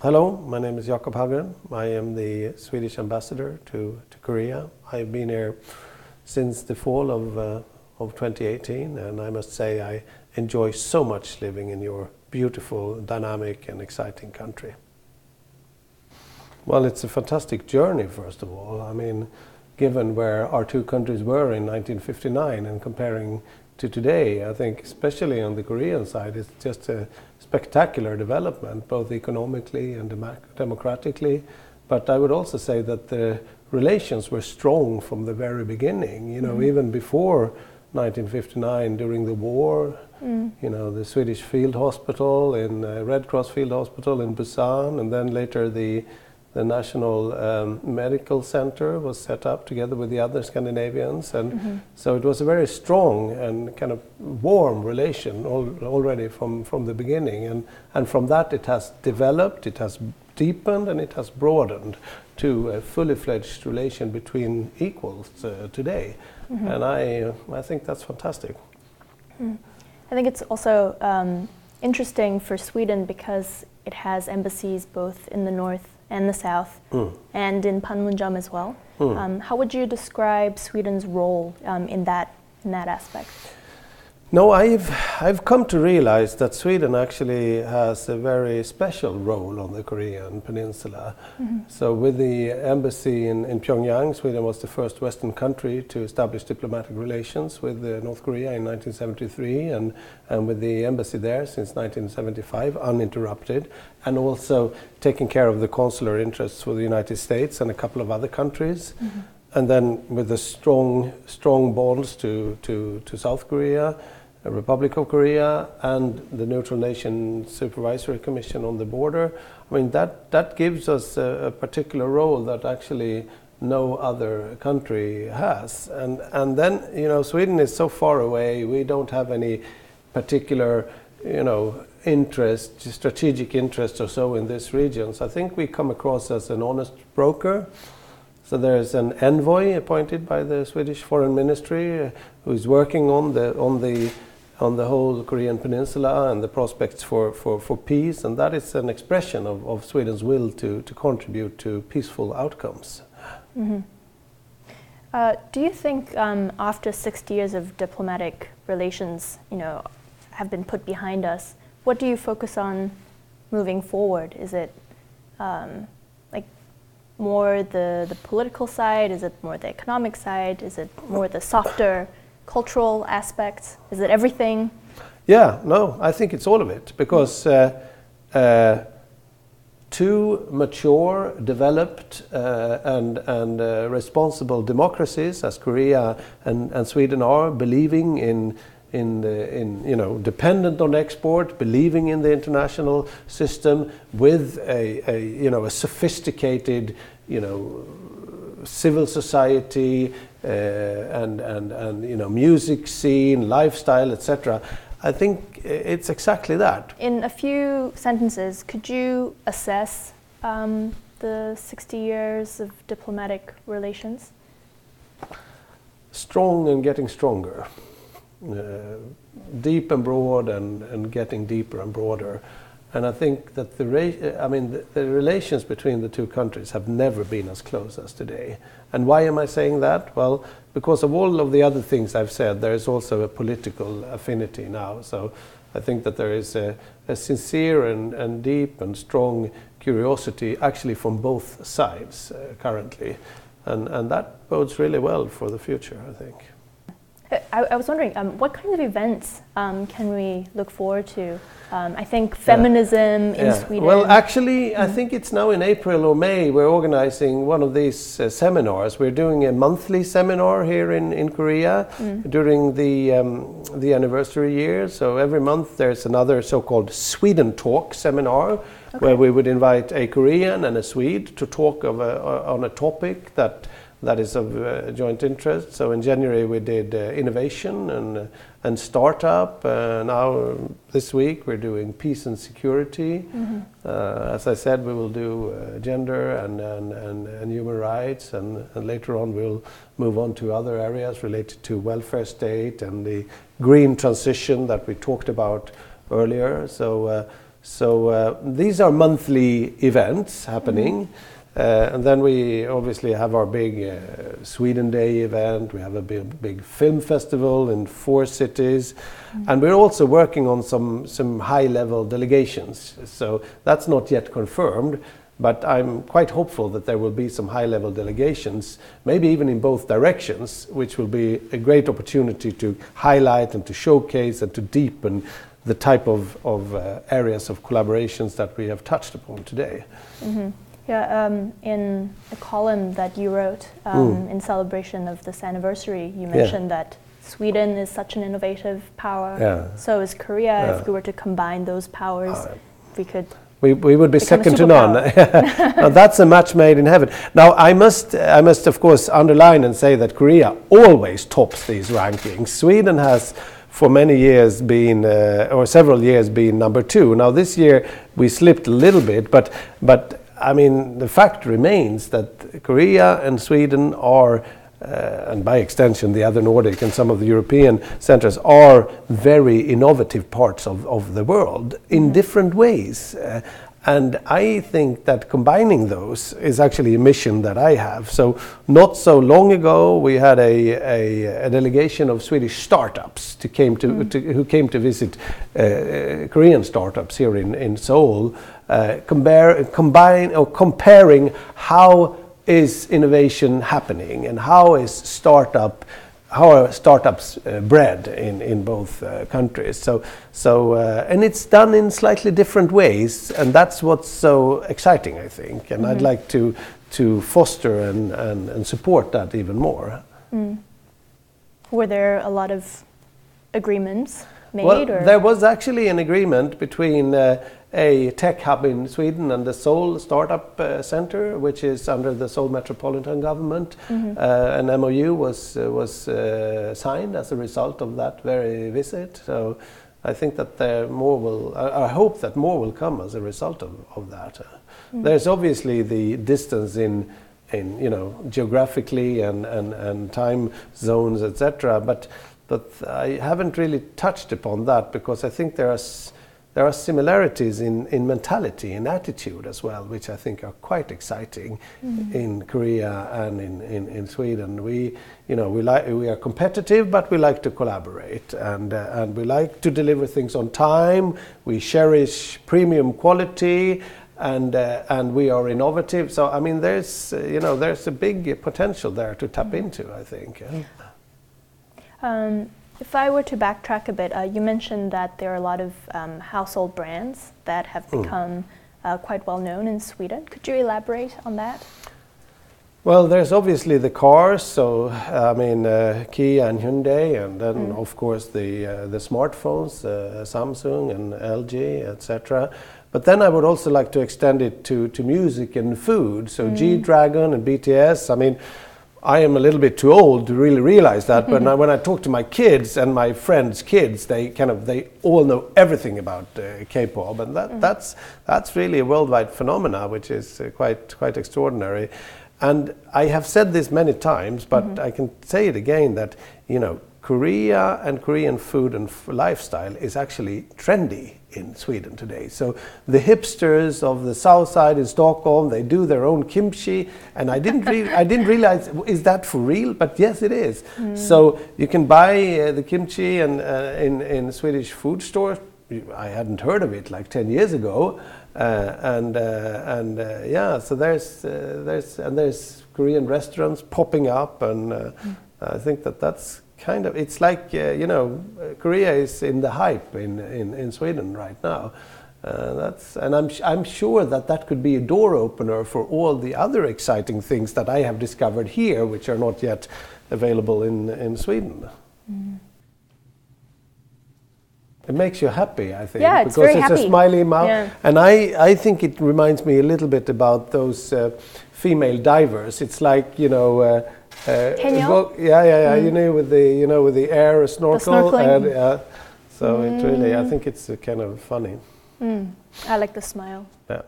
Hello, my name is Jakob Hallgren. I am the Swedish Ambassador to Korea. I've been here since the fall of 2018, and I must say I enjoy so much living in your beautiful, dynamic and exciting country. Well, it's a fantastic journey, first of all. I mean, given where our two countries were in 1959 and comparing to today, I think especially on the Korean side, it's just a spectacular development, both economically and democratically. But I would also say that the relations were strong from the very beginning, even before 1959, during the war, the Swedish Field Hospital, Red Cross Field Hospital in Busan, and then later the National Medical Center was set up together with the other Scandinavians, and so it was a very strong and kind of warm relation already from the beginning, and from that it has developed, it has deepened, and it has broadened to a fully fledged relation between equals today, and I think that's fantastic. I think it's also interesting for Sweden because it has embassies both in the north and the south, and in Panmunjom as well. How would you describe Sweden's role in that aspect? No, I've come to realize that Sweden actually has a very special role on the Korean peninsula. So with the embassy in Pyongyang, Sweden was the first Western country to establish diplomatic relations with North Korea in 1973, and with the embassy there since 1975, uninterrupted, and also taking care of the consular interests for the United States and a couple of other countries. And then with the strong bonds to South Korea, the Republic of Korea, and the Neutral Nation Supervisory Commission on the border. I mean, that gives us a particular role that actually no other country has. And then, Sweden is so far away, we don't have any particular, strategic interest or so in this region. So I think we come across as an honest broker. So there's an envoy appointed by the Swedish Foreign Ministry who is working on the whole Korean peninsula and the prospects for peace, and that is an expression of Sweden's will to contribute to peaceful outcomes. Do you think after 60 years of diplomatic relations, have been put behind us, what do you focus on moving forward? Is it more the political side? Is it more the economic side? Is it more the softer cultural aspects? Is it everything? Yeah, no, I think it's all of it, because two mature, developed and responsible democracies, as Korea and Sweden are, believing in dependent on export, believing in the international system, with a sophisticated civil society and music scene, lifestyle, etc. I think it's exactly that. In a few sentences, could you assess the 60 years of diplomatic relations? Strong and getting stronger. Deep and broad and getting deeper and broader. And I think that the relations between the two countries have never been as close as today. And why am I saying that? Well, because of all of the other things I've said, there is also a political affinity now. So I think that there is a sincere and deep and strong curiosity actually from both sides currently. And that bodes really well for the future, I think. I was wondering, what kind of events can we look forward to? I think feminism in Sweden. Well, actually, I think it's now in April or May we're organizing one of these seminars. We're doing a monthly seminar here in Korea during the anniversary year. So every month there's another so-called Sweden Talk seminar, where we would invite a Korean and a Swede to talk on a topic that is of joint interest. So in January we did innovation and startup. Now this week we're doing peace and security. As I said, we will do gender and human rights, and later on we'll move on to other areas related to welfare state and the green transition that we talked about earlier. So So these are monthly events happening. And then we obviously have our big Sweden Day event. We have a big film festival in 4 cities. And we're also working on some high-level delegations. So that's not yet confirmed, but I'm quite hopeful that there will be some high-level delegations, maybe even in both directions, which will be a great opportunity to highlight and to showcase and to deepen the type of areas of collaborations that we have touched upon today. Yeah, in a column that you wrote in celebration of this anniversary, you mentioned that Sweden is such an innovative power. So is Korea. If we were to combine those powers, we would be second to none. Now, that's a match made in heaven. Now, I must of course underline and say that Korea always tops these rankings. Sweden has for many years been, or several years, been number 2. Now, this year we slipped a little bit, but I mean, the fact remains that Korea and Sweden are, and by extension the other Nordic and some of the European centers, are very innovative parts of the world in different ways. And I think that combining those is actually a mission that I have. So not so long ago we had a delegation of Swedish startups who came to visit Korean startups here in Seoul, comparing how is innovation happening and how are startups bred in both countries. So and it's done in slightly different ways, and that's what's so exciting, I think. And I'd like to foster and support that even more. Were there a lot of agreements made? Well, there was actually an agreement between a tech hub in Sweden and the Seoul Startup Center, which is under the Seoul Metropolitan Government. An MOU was signed as a result of that very visit. So I think that I hope that more will come as a result of that. There's obviously the distance in geographically and time zones, etc. But I haven't really touched upon that, because I think there are similarities in mentality and attitude as well, which I think are quite exciting in Korea and in Sweden. We are competitive, but we like to collaborate, and we like to deliver things on time. We cherish premium quality, and we are innovative. So I mean, there's a big potential there to tap into, I think. If I were to backtrack a bit, you mentioned that there are a lot of household brands that have become quite well known in Sweden. Could you elaborate on that? Well, there's obviously the cars, so I mean Kia and Hyundai, and then of course the smartphones, Samsung and LG, etc. But then I would also like to extend it to music and food. So G-Dragon and BTS. I mean, I am a little bit too old to really realize that, but when I talk to my kids and my friends' kids, they all know everything about K-pop, and that's really a worldwide phenomena, which is quite extraordinary. And I have said this many times, but I can say it again, that Korea and Korean food and lifestyle is actually trendy in Sweden today. So the hipsters of the south side in Stockholm, they do their own kimchi, and I didn't realize, is that for real? But yes, it is. So you can buy the kimchi in Swedish food stores. I hadn't heard of it like 10 years ago, so there's Korean restaurants popping up, and I think that's kind of, it's like Korea is in the hype in Sweden right now. I'm sure that could be a door opener for all the other exciting things that I have discovered here, which are not yet available in Sweden. It makes you happy, I think, because very it's happy. A smiley mouth, and I think it reminds me a little bit about those female divers. It's like with the air snorkel, and so it really, I think it's kind of funny. I like the smile. Yeah.